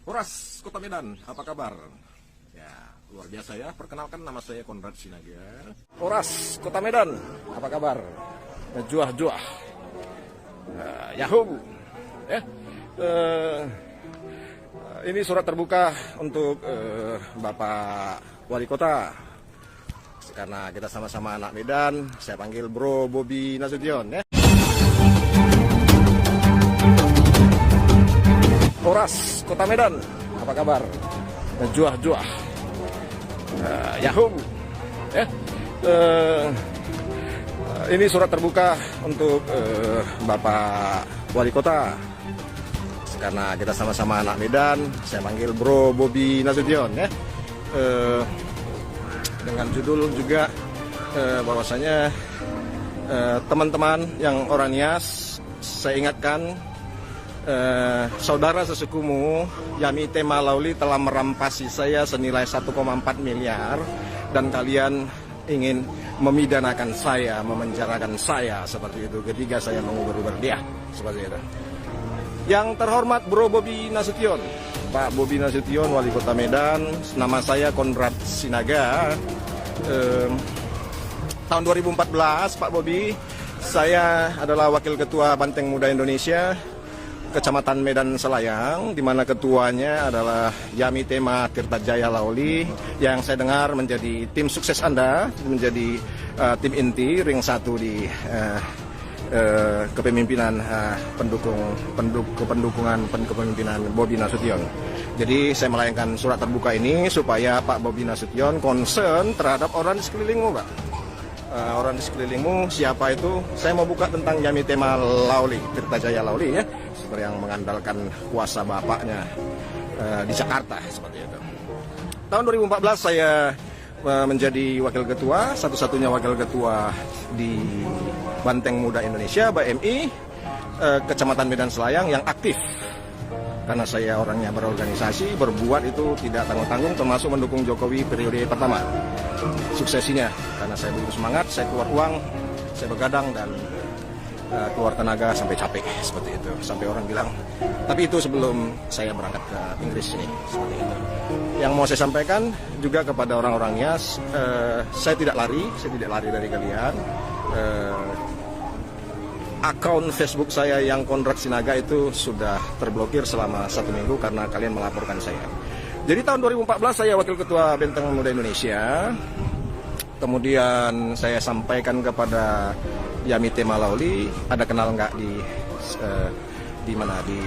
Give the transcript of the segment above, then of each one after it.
Horas, Kota Medan, apa kabar? Ya, luar biasa ya. Perkenalkan, nama saya Konrad Sinaga. Horas, Kota Medan, apa kabar? Juah-juah. Yahoo. Ini surat terbuka untuk Bapak Wali Kota. Karena kita sama-sama anak Medan, saya panggil Bro Bobi Nasution ya. Horas, Kota Medan, apa kabar? Juah-juah. Yahoo. Ini surat terbuka untuk Bapak Wali Kota. Karena kita sama-sama anak Medan, saya panggil Bro Bobi Nasution ya. Dengan judul juga bahwasanya teman-teman yang orang Nias, saya ingatkan, saudara sesukumu Yamite Malauli telah merampasi saya senilai 1,4 miliar dan kalian ingin memidanakan saya, memenjarakan saya seperti itu ketika saya mengubur-ubur dia seperti itu. Yang terhormat Bro Bobi Nasution, Pak Bobi Nasution, Wali Kota Medan, nama saya Konrad Sinaga. Tahun 2014 Pak Bobi, saya adalah Wakil Ketua Banteng Muda Indonesia Kecamatan Medan Selayang, di mana ketuanya adalah Yamite Tirtajaya Lauli, yang saya dengar menjadi tim sukses Anda, menjadi tim inti ring 1 di kepemimpinan kepemimpinan Bobi Nasution. Jadi saya melayangkan surat terbuka ini supaya Pak Bobi Nasution concern terhadap orang di sekelilingmu, Pak. Orang di sekelilingmu siapa itu? Saya mau buka tentang Yamite Malauli, Tirtajaya Lauli ya, seperti yang mengandalkan kuasa bapaknya di Jakarta seperti itu. Tahun 2014 saya menjadi wakil ketua, satu-satunya wakil ketua di Banteng Muda Indonesia (BMI) Kecamatan Medan Selayang yang aktif. Karena saya orangnya berorganisasi, berbuat itu tidak tanggung-tanggung, termasuk mendukung Jokowi periode pertama suksesinya. Karena saya begitu semangat, saya keluar uang, saya begadang dan keluar tenaga sampai capek seperti itu. Sampai orang bilang, tapi itu sebelum saya berangkat ke Inggris ini seperti itu. Yang mau saya sampaikan juga kepada orang-orangnya, saya tidak lari dari kalian. Akun Facebook saya yang Konrad Sinaga itu sudah terblokir selama 1 minggu karena kalian melaporkan saya. Jadi tahun 2014 saya Wakil Ketua Banteng Muda Indonesia. Kemudian saya sampaikan kepada Yamite Malauli, ada kenal nggak di mana di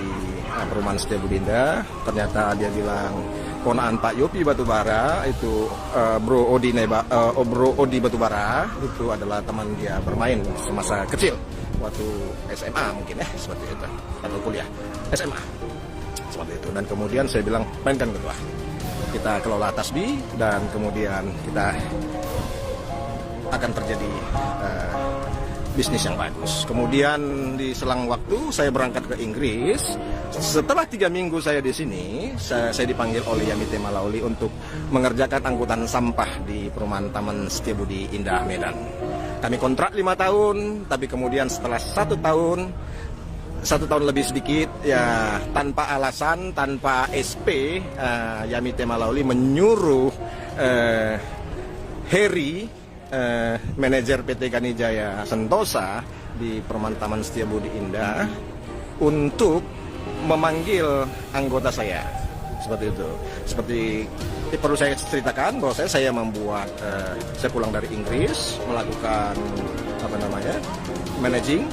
perumahan Setiabudi Indah. Ternyata dia bilang ponaan Pak Yopi Batubara itu Bro Odi Batubara itu adalah teman dia bermain semasa kecil waktu SMA mungkin ya seperti itu, atau kuliah SMA seperti itu. Dan kemudian saya bilang mainkan ketua, kita kelola tasbih dan kemudian kita akan terjadi bisnis yang bagus. Kemudian di selang waktu saya berangkat ke Inggris. Setelah 3 minggu saya di sini, saya dipanggil oleh Yamite Malauli untuk mengerjakan angkutan sampah di perumahan Taman Setiabudi Indah Medan. Kami kontrak 5 tahun, tapi kemudian setelah 1 tahun lebih sedikit, ya tanpa alasan, tanpa SP, Yamite Malauli menyuruh Heri, manajer PT Kanijaya Sentosa di perumahan Taman Setiabudi Indah, untuk memanggil anggota saya seperti itu. Seperti perlu saya ceritakan bahwa saya membuat, saya pulang dari Inggris melakukan managing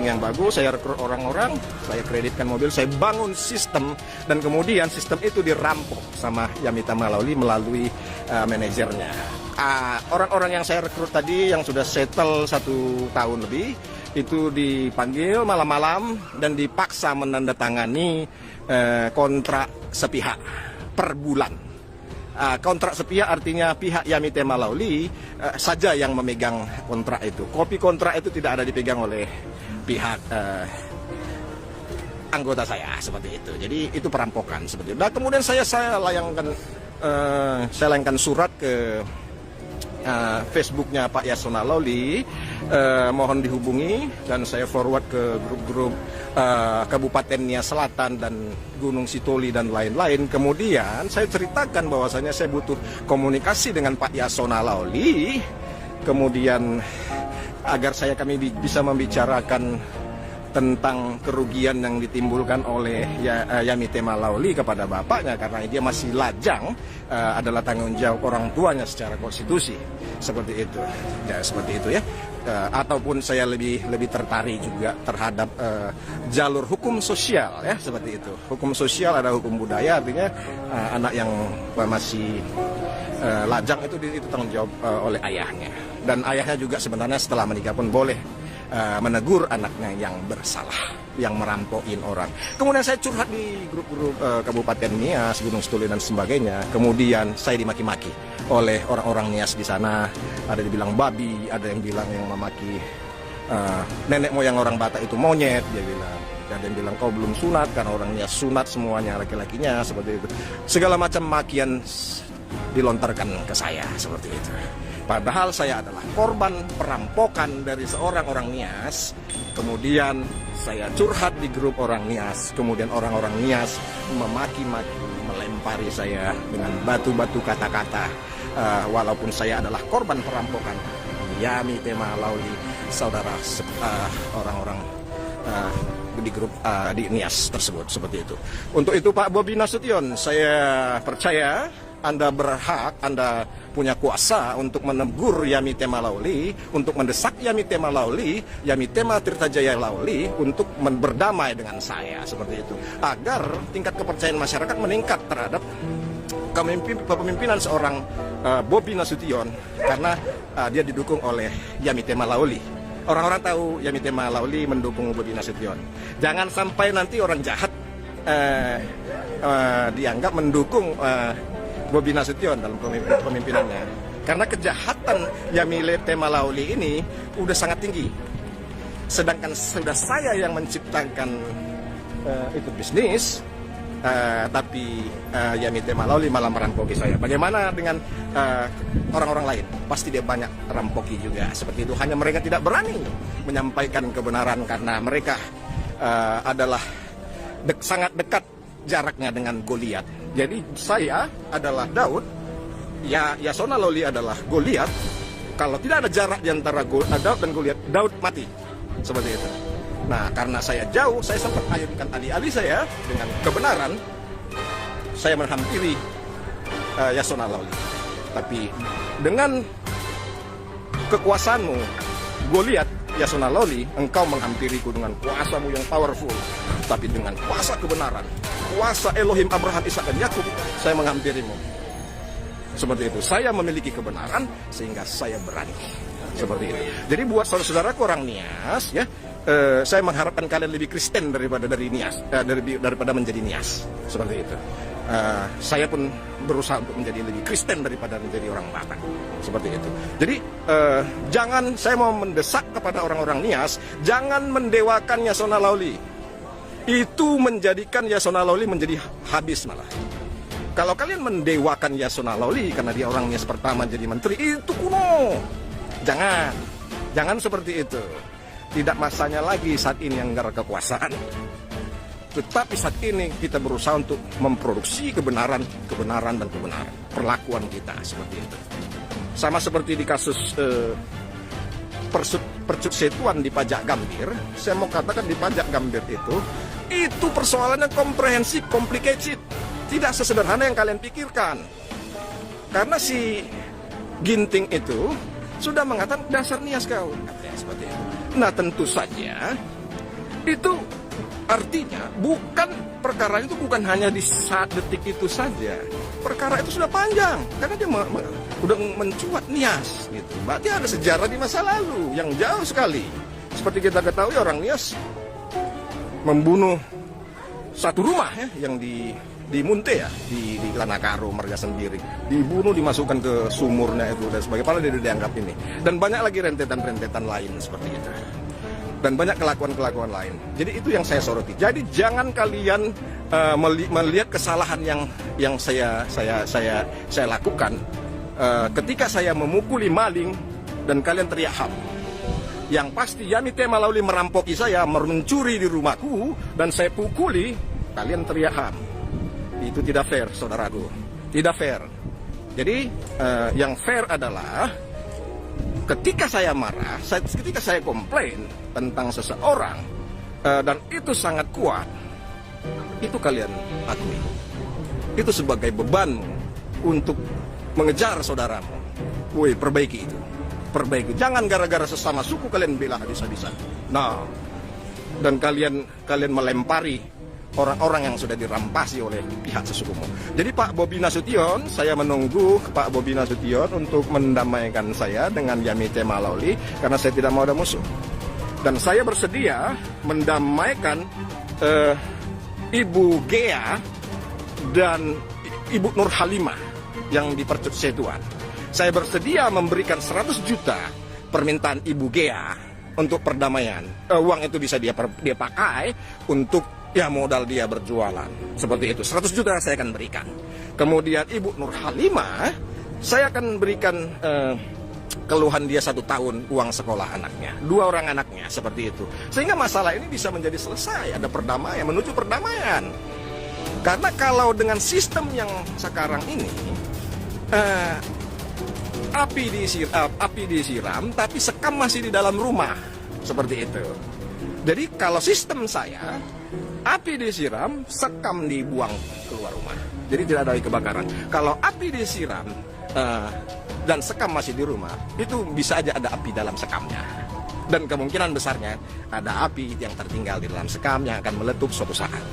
yang bagus. Saya rekrut orang-orang, saya kreditkan mobil, saya bangun sistem, dan kemudian sistem itu dirampok sama Yamite Malauli melalui manajernya. Orang-orang yang saya rekrut tadi yang sudah settle 1 tahun lebih itu dipanggil malam-malam dan dipaksa menandatangani kontrak sepihak per bulan. Kontrak sepihak artinya pihak Yamite Malauli saja yang memegang kontrak itu. Kopi kontrak itu tidak ada dipegang oleh pihak anggota saya seperti itu. Jadi itu perampokan seperti itu. Dan kemudian saya layangkan surat ke Facebooknya Pak Yasona Lawli, mohon dihubungi dan saya forward ke grup-grup Kabupaten Nias Selatan dan Gunung Sitoli dan lain-lain. Kemudian saya ceritakan bahwasanya saya butuh komunikasi dengan Pak Yasona Lawli, kemudian agar kami bisa membicarakan tentang kerugian yang ditimbulkan oleh Yamite Malauli kepada bapaknya, karena dia masih lajang, adalah tanggung jawab orang tuanya secara konstitusi, seperti itu ya, seperti itu ya. Ataupun saya lebih tertarik juga terhadap jalur hukum sosial ya, seperti itu. Hukum sosial ada hukum budaya, artinya anak yang masih lajang itu tanggung jawab oleh ayahnya, dan ayahnya juga sebenarnya setelah menikah pun boleh menegur anaknya yang bersalah, yang merampokin orang. Kemudian saya curhat di grup-grup Kabupaten Nias, Gunung Sitoli dan sebagainya. Kemudian saya dimaki-maki oleh orang-orang Nias di sana. Ada dibilang babi, ada yang bilang yang memaki nenek moyang orang Batak itu monyet, dia bilang. Ada yang bilang kau belum sunat karena orang Nias sunat semuanya laki-lakinya, seperti itu. Segala macam makian dilontarkan ke saya seperti itu. Padahal saya adalah korban perampokan dari seorang orang Nias. Kemudian saya curhat di grup orang Nias. Kemudian orang-orang Nias memaki-maki, melempari saya dengan batu-batu kata-kata. Walaupun saya adalah korban perampokan Yamite Malauli, saudara orang-orang di grup di Nias tersebut, seperti itu. Untuk itu Pak Bobi Nasution, saya percaya Anda berhak, Anda punya kuasa untuk menegur Yamite Malauli, untuk mendesak Yamite Malauli, Yamite Tirtajaya Lauli untuk berdamai dengan saya, seperti itu. Agar tingkat kepercayaan masyarakat meningkat terhadap kepemimpinan seorang Bobi Nasution, karena dia didukung oleh Yamite Malauli. Orang-orang tahu Yamite Malauli mendukung Bobi Nasution. Jangan sampai nanti orang jahat dianggap mendukung Bobi Nasution dalam pemimpinannya, karena kejahatan Yamite Malauli ini udah sangat tinggi. Sedangkan sudah saya yang menciptakan itu bisnis, tapi Yamite Malauli malah merampoki saya. Bagaimana dengan orang-orang lain? Pasti dia banyak rampoki juga seperti itu. Hanya mereka tidak berani menyampaikan kebenaran karena mereka adalah sangat dekat jaraknya dengan Goliat. Jadi saya adalah Daud, Yasona Lawli adalah Goliat. Kalau tidak ada jarak di antara Daud dan Goliat, Daud mati. Seperti itu. Nah, karena saya jauh, saya sempat ayunkan alih-alih saya dengan kebenaran. Saya menghampiri Yasona Lawli. Tapi dengan kekuasaanmu, Goliat, Yasona Lawli, engkau menghampiriku dengan kuasamu yang powerful. Tapi dengan kuasa kebenaran, kuasa Elohim Abraham, Ishak dan Yakub, saya menghampirimu. Seperti itu. Saya memiliki kebenaran sehingga saya berani. Seperti itu. Jadi buat saudara-saudaraku orang Nias, ya, saya mengharapkan kalian lebih Kristen daripada daripada menjadi Nias. Seperti itu. Saya pun berusaha untuk menjadi lebih Kristen daripada menjadi orang Batak. Seperti itu. Jadi jangan, saya mau mendesak kepada orang-orang Nias, jangan mendewakan Yasona Lawli. Itu menjadikan Yasona Lawli menjadi habis malah. Kalau kalian mendewakan Yasona Lawli karena dia orang Nias pertama jadi menteri, itu kuno. Jangan seperti itu. Tidak masanya lagi saat ini yang kekuasaan. Tetapi saat ini kita berusaha untuk memproduksi kebenaran dan kebenaran. Perlakuan kita seperti itu. Sama seperti di kasus percuksetuan di Pajak Gambir. Saya mau katakan di Pajak Gambir itu persoalannya komprehensif, complicated. Tidak sesederhana yang kalian pikirkan. Karena si Ginting itu sudah mengatakan dasar Nias kau. Seperti itu. Nah, tentu saja itu artinya perkara itu bukan hanya di saat detik itu saja. Perkara itu sudah panjang karena dia udah mencuat Nias gitu. Berarti ada sejarah di masa lalu yang jauh sekali. Seperti kita ketahui orang Nias membunuh satu rumah ya, yang di Munte ya, di Lanakaro, Marga sendiri. Dibunuh, dimasukkan ke sumurnya itu dan sebagainya. Padahal dia dianggap ini. Dan banyak lagi rentetan-rentetan lain seperti itu. Dan banyak kelakuan-kelakuan lain. Jadi itu yang saya soroti. Jadi jangan kalian melihat kesalahan yang saya lakukan ketika saya memukuli maling dan kalian teriak HAM, yang pasti Yamite Malauli merampoki saya, mencuri di rumahku, dan saya pukuli, kalian teriak HAM. Itu tidak fair, saudaraku. Tidak fair. Jadi yang fair adalah ketika saya marah, ketika saya komplain tentang seseorang dan itu sangat kuat, itu kalian akui. Itu sebagai bebanmu untuk mengejar saudaramu. Woi, perbaiki itu. Perbaiki. Jangan gara-gara sesama suku kalian bela habis-habisan. Nah, dan kalian melempari orang-orang yang sudah dirampasi oleh pihak sesukumu. Jadi Pak Bobi Nasution, saya menunggu Pak Bobi Nasution untuk mendamaikan saya dengan Yamite Malauli karena saya tidak mau ada musuh. Dan saya bersedia mendamaikan Ibu Gea dan Ibu Nur Halimah yang di Persetuan. Saya bersedia memberikan 100 juta permintaan Ibu Gea untuk perdamaian. Uang itu bisa dia pakai untuk ya modal dia berjualan. Seperti itu. 100 juta saya akan berikan. Kemudian Ibu Nur Halimah, saya akan berikan keluhan dia 1 tahun uang sekolah anaknya. 2 orang anaknya, seperti itu. Sehingga masalah ini bisa menjadi selesai. Ada perdamaian, menuju perdamaian. Karena kalau dengan sistem yang sekarang ini, api disiram, tapi sekam masih di dalam rumah. Seperti itu. Jadi kalau sistem saya, api disiram, sekam dibuang keluar rumah. Jadi tidak ada kebakaran. Kalau api disiram dan sekam masih di rumah, itu bisa aja ada api dalam sekamnya. Dan kemungkinan besarnya ada api yang tertinggal di dalam sekam yang akan meletup suatu saat.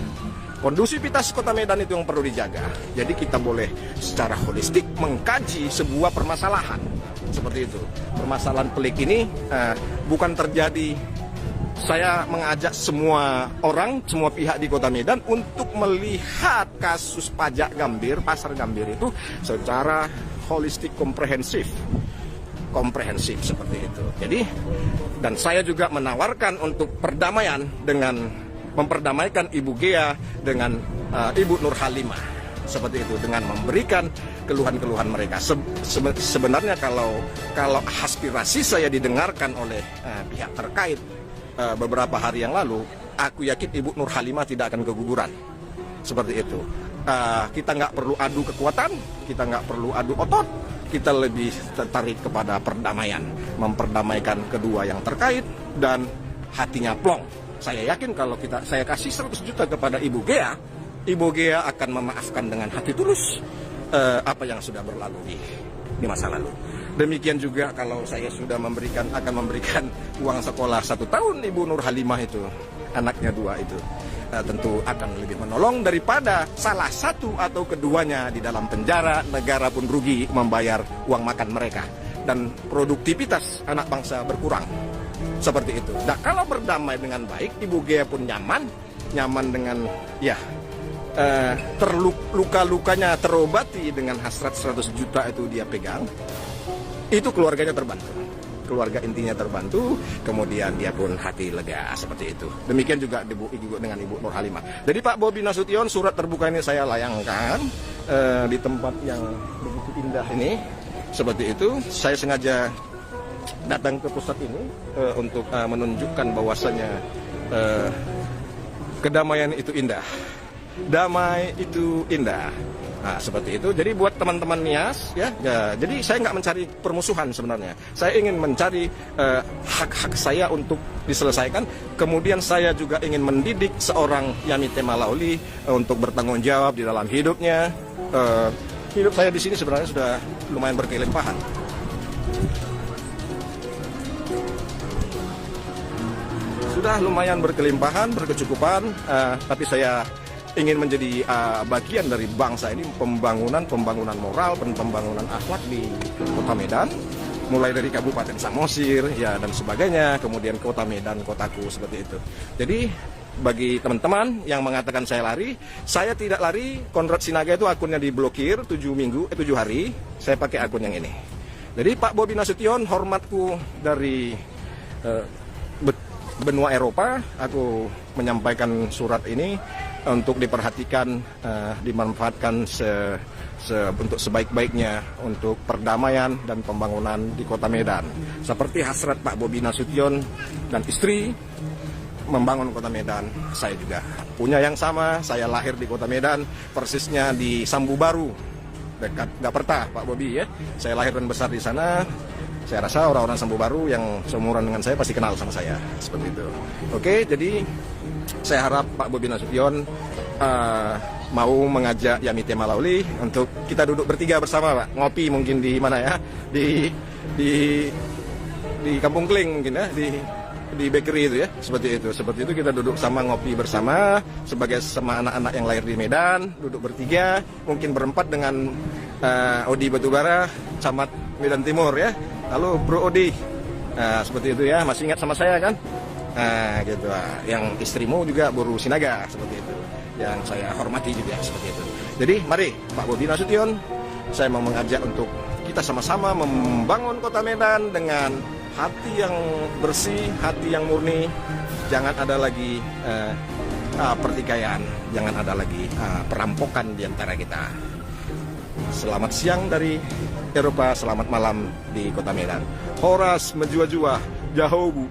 Kondusivitas Kota Medan itu yang perlu dijaga. Jadi kita boleh secara holistik mengkaji sebuah permasalahan. Seperti itu. Permasalahan pelik ini bukan terjadi. Saya mengajak semua orang, semua pihak di Kota Medan untuk melihat kasus pajak Gambir, pasar Gambir itu secara holistik, komprehensif seperti itu. Jadi, dan saya juga menawarkan untuk perdamaian dengan memperdamaikan Ibu Gea dengan Ibu Nur Halimah, seperti itu, dengan memberikan keluhan-keluhan mereka. Sebenarnya kalau aspirasi saya didengarkan oleh pihak terkait beberapa hari yang lalu, aku yakin Ibu Nur Halimah tidak akan keguguran. Seperti itu. Kita nggak perlu adu kekuatan, kita nggak perlu adu otot, kita lebih tertarik kepada perdamaian, memperdamaikan kedua yang terkait dan hatinya plong. Saya yakin kalau saya kasih 100 juta kepada Ibu Gea akan memaafkan dengan hati tulus apa yang sudah berlalu di masa lalu. Demikian juga kalau saya sudah akan memberikan uang sekolah 1 tahun Ibu Nur Halimah itu, anaknya 2 itu, tentu akan lebih menolong daripada salah satu atau keduanya di dalam penjara, negara pun rugi membayar uang makan mereka, dan produktivitas anak bangsa berkurang. Seperti itu. Nah, kalau berdamai dengan baik, Ibu Gea pun nyaman dengan luka-lukanya terobati dengan hasrat 100 juta itu dia pegang. Itu keluarganya terbantu. Keluarga intinya terbantu, kemudian dia pun hati lega, seperti itu. Demikian juga dengan Ibu Nur Halimah. Jadi Pak Bobi Nasution, surat terbuka ini saya layangkan di tempat yang begitu indah ini. Seperti itu. Saya sengaja datang ke pusat ini untuk menunjukkan bahwasannya kedamaian itu indah. Damai itu indah. Nah, seperti itu. Jadi buat teman-teman Nias, jadi saya nggak mencari permusuhan sebenarnya. Saya ingin mencari hak-hak saya untuk diselesaikan. Kemudian saya juga ingin mendidik seorang Yamite Malauli untuk bertanggung jawab di dalam hidupnya. Hidup saya di sini sebenarnya sudah lumayan berkelimpahan. Sudah lumayan berkelimpahan, berkecukupan, tapi saya ingin menjadi bagian dari bangsa ini, pembangunan moral, pembangunan akhlak di Kota Medan, mulai dari Kabupaten Samosir, ya, dan sebagainya, kemudian Kota Medan, kotaku, seperti itu. Jadi bagi teman-teman yang mengatakan saya lari, saya tidak lari. Konrad Sinaga itu akunnya diblokir 7 hari, saya pakai akun yang ini. Jadi Pak Bobi Nasution, hormatku dari benua Eropa, aku menyampaikan surat ini untuk diperhatikan, dimanfaatkan untuk sebaik-baiknya untuk perdamaian dan pembangunan di Kota Medan. Seperti hasrat Pak Bobi Nasution dan istri membangun Kota Medan, saya juga punya yang sama. Saya lahir di Kota Medan, persisnya di Sambu Baru, dekat Gaperta, Pak Bobi ya. Saya lahir dan besar di sana. Saya rasa orang-orang Sambu Baru yang seumuran dengan saya pasti kenal sama saya, seperti itu. Oke, jadi saya harap Pak Bobi Nasution mau mengajak Yamite Malauli untuk kita duduk bertiga bersama, Pak. Ngopi mungkin di mana ya? Di Kampung Kling mungkin ya, di bakery itu ya, seperti itu kita duduk sama, ngopi bersama sebagai sama anak-anak yang lahir di Medan, duduk bertiga, mungkin berempat dengan Odi Batubara, Camat Medan Timur ya, lalu Bro Odi, seperti itu ya, masih ingat sama saya kan, gitu, yang istrimu juga Buru Sinaga, seperti itu, yang saya hormati juga, seperti itu. Jadi mari Pak Bobi Nasution, saya mau mengajak untuk kita sama-sama membangun Kota Medan dengan hati yang bersih, hati yang murni. Jangan ada lagi pertikaian, jangan ada lagi perampokan di antara kita. Selamat siang dari Eropa, selamat malam di Kota Medan. Horas menjua-jua, Jahobu.